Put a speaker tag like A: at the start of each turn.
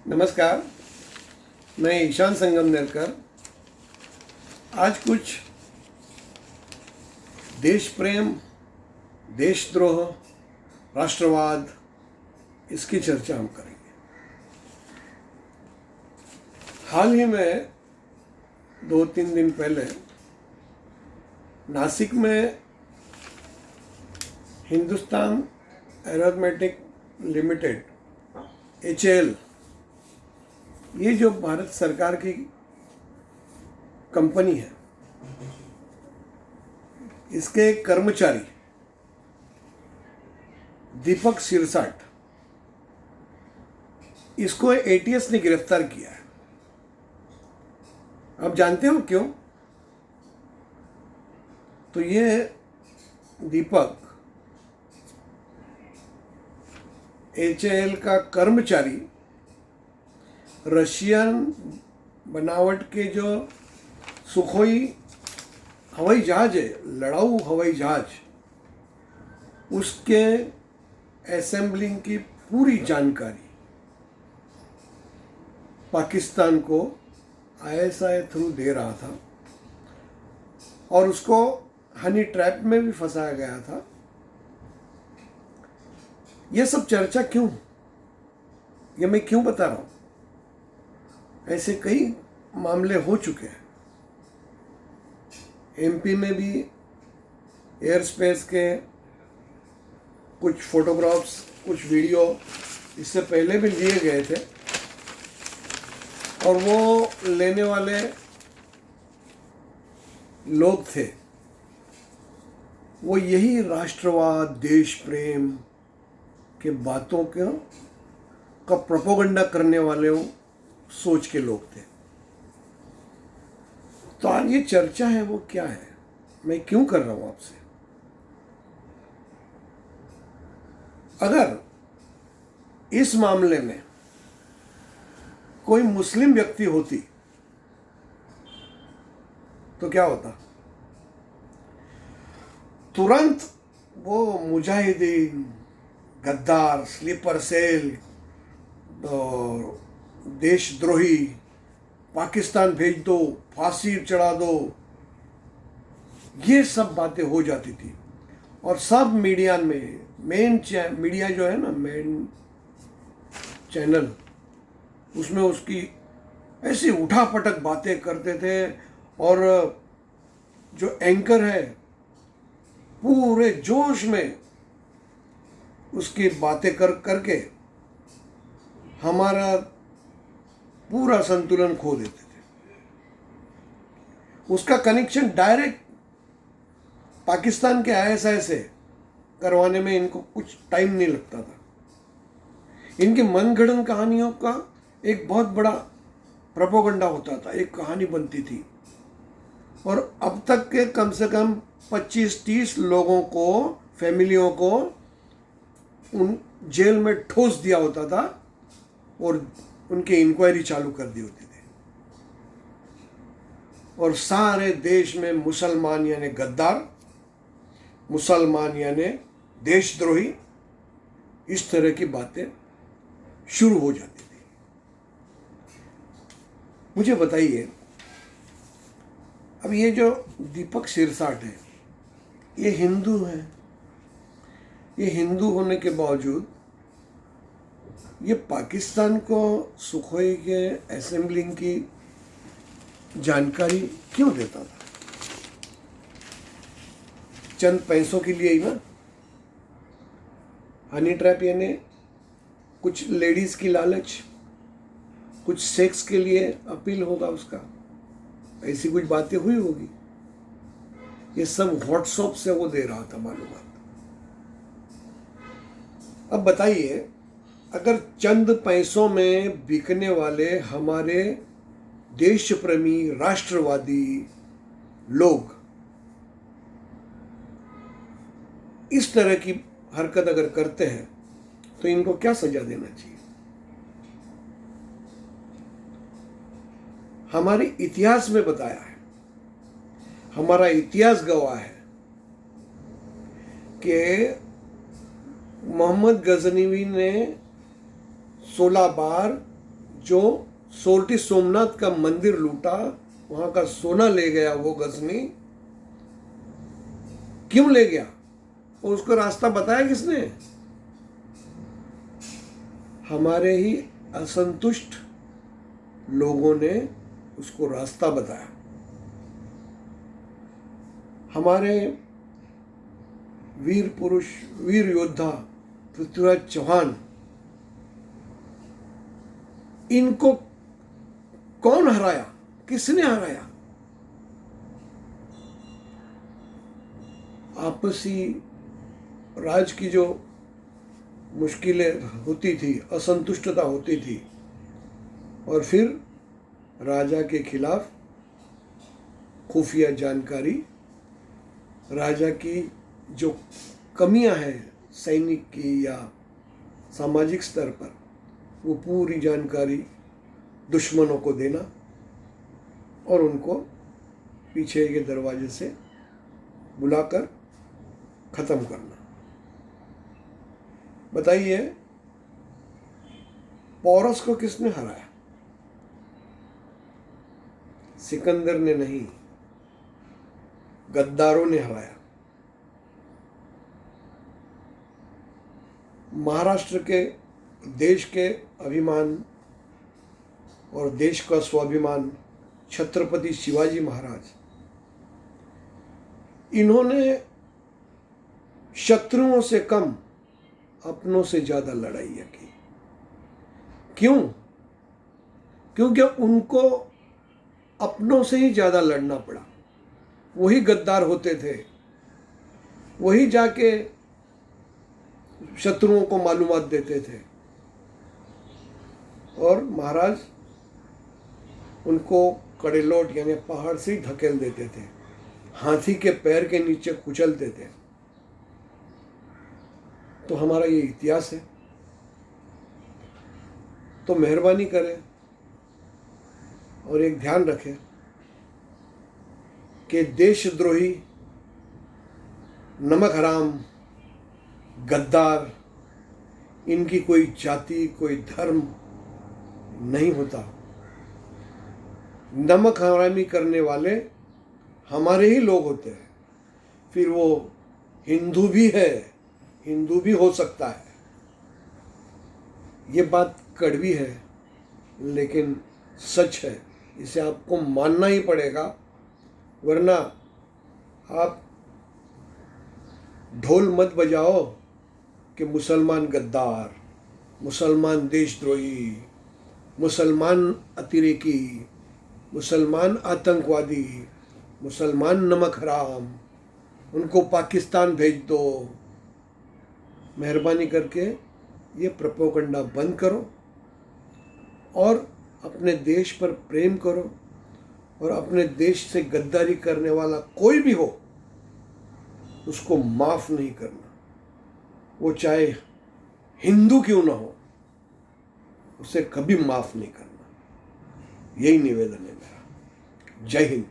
A: नमस्कार, मैं ईशान संगमनेरकर आज कुछ देश प्रेम, देशद्रोह, राष्ट्रवाद इसकी चर्चा हम करेंगे। हाल ही में 2-3 दिन पहले नासिक में हिंदुस्तान एरोनॉटिक लिमिटेड HAL, ये जो भारत सरकार की कंपनी है, इसके कर्मचारी दीपक सिरसाट, इसको ATS ने गिरफ्तार किया है। आप जानते हो क्यों? तो ये दीपक HAL का कर्मचारी रशियन बनावट के जो सुखोई हवाई जहाज है, लड़ाऊ हवाई जहाज, उसके असेंबलिंग की पूरी जानकारी पाकिस्तान को ISI थ्रू दे रहा था और उसको हनी ट्रैप में भी फंसाया गया था। ये सब चर्चा क्यों? ये मैं क्यों बता रहा हूँ? ऐसे कई मामले हो चुके हैं। MP में भी एयर स्पेस के कुछ फोटोग्राफ्स, कुछ वीडियो इससे पहले भी लिए गए थे और वो लेने वाले लोग थे, वो यही राष्ट्रवाद, देश प्रेम के बातों का प्रोपोगंडा करने वाले सोच के लोग थे। तो आज ये चर्चा है वो क्या है, मैं क्यों कर रहा हूं आपसे? अगर इस मामले में कोई मुस्लिम व्यक्ति होती तो क्या होता? तुरंत वो मुजाहिदीन, गद्दार, स्लीपर सेल, देशद्रोही, पाकिस्तान भेज दो, फांसी चढ़ा दो, ये सब बातें हो जाती थी। और सब मीडिया में, मीडिया जो है ना, मेन चैनल, उसमें उसकी ऐसी उठापटक बातें करते थे और जो एंकर है पूरे जोश में उसकी बातें करके हमारा पूरा संतुलन खो देते थे। उसका कनेक्शन डायरेक्ट पाकिस्तान के ISI से करवाने में इनको कुछ टाइम नहीं लगता था। इनके मनगढ़ंत कहानियों का एक बहुत बड़ा प्रोपोगंडा होता था, एक कहानी बनती थी और अब तक के कम से कम 25-30 लोगों को, फैमिलियों को उन जेल में ठोस दिया होता था और उनकी इंक्वायरी चालू कर दी होती थी। और सारे देश में मुसलमान यानी गद्दार, मुसलमान यानी देशद्रोही, इस तरह की बातें शुरू हो जाती थी। मुझे बताइए, अब ये जो दीपक सिरसाट है, ये हिंदू है। ये हिंदू होने के बावजूद ये पाकिस्तान को सुखोई के असेंबलिंग की जानकारी क्यों देता था? चंद पैसों के लिए ही ना। हनी ट्रैप यानी कुछ लेडीज की लालच, कुछ सेक्स के लिए अपील होगा उसका, ऐसी कुछ बातें हुई होगी। ये सब व्हाट्सएप से वो दे रहा था मालूमात। अब बताइए, अगर चंद पैसों में बिकने वाले हमारे देश प्रेमी, राष्ट्रवादी लोग इस तरह की हरकत अगर करते हैं तो इनको क्या सजा देना चाहिए? हमारे इतिहास में बताया है, हमारा इतिहास गवाह है कि मोहम्मद गजनवी ने 16 बार जो सोरठी सोमनाथ का मंदिर लूटा, वहां का सोना ले गया वो गजनी, क्यों ले गया? और उसको रास्ता बताया किसने? हमारे ही असंतुष्ट लोगों ने उसको रास्ता बताया। हमारे वीर पुरुष, वीर योद्धा पृथ्वीराज चौहान, इनको कौन हराया? किसने हराया? आपसी राज की जो मुश्किलें होती थी, असंतुष्टता होती थी, और फिर राजा के खिलाफ खुफिया जानकारी, राजा की जो कमियां हैं सैनिक की या सामाजिक स्तर पर, वो पूरी जानकारी दुश्मनों को देना और उनको पीछे के दरवाजे से बुलाकर खत्म करना। बताइए, पोरस को किसने हराया? सिकंदर ने नहीं, गद्दारों ने हराया। महाराष्ट्र के, देश के अभिमान और देश का स्वाभिमान छत्रपति शिवाजी महाराज, इन्होंने शत्रुओं से कम अपनों से ज्यादा लड़ाइयाँ की। क्यों? क्योंकि उनको अपनों से ही ज्यादा लड़ना पड़ा। वही गद्दार होते थे, वही जाके शत्रुओं को मालूमात देते थे, और महाराज उनको कड़ेलोट यानी पहाड़ से ही धकेल देते थे, हाथी के पैर के नीचे कुचलते थे। तो हमारा ये इतिहास है। तो मेहरबानी करें और एक ध्यान रखें कि देशद्रोही, नमक हराम, गद्दार, इनकी कोई जाति, कोई धर्म नहीं होता। नमक हरामी करने वाले हमारे ही लोग होते हैं। फिर वो हिंदू भी है, हिंदू भी हो सकता है। ये बात कड़वी है लेकिन सच है, इसे आपको मानना ही पड़ेगा, वरना आप ढोल मत बजाओ कि मुसलमान गद्दार, मुसलमान देशद्रोही, मुसलमान अतिरेकी, मुसलमान आतंकवादी, मुसलमान नमक हराम, उनको पाकिस्तान भेज दो। मेहरबानी करके ये प्रोपेगेंडा बंद करो और अपने देश पर प्रेम करो, और अपने देश से गद्दारी करने वाला कोई भी हो उसको माफ़ नहीं करना। वो चाहे हिंदू क्यों ना हो, उसे कभी माफ़ नहीं करना। यही निवेदन है मेरा। जय हिंद।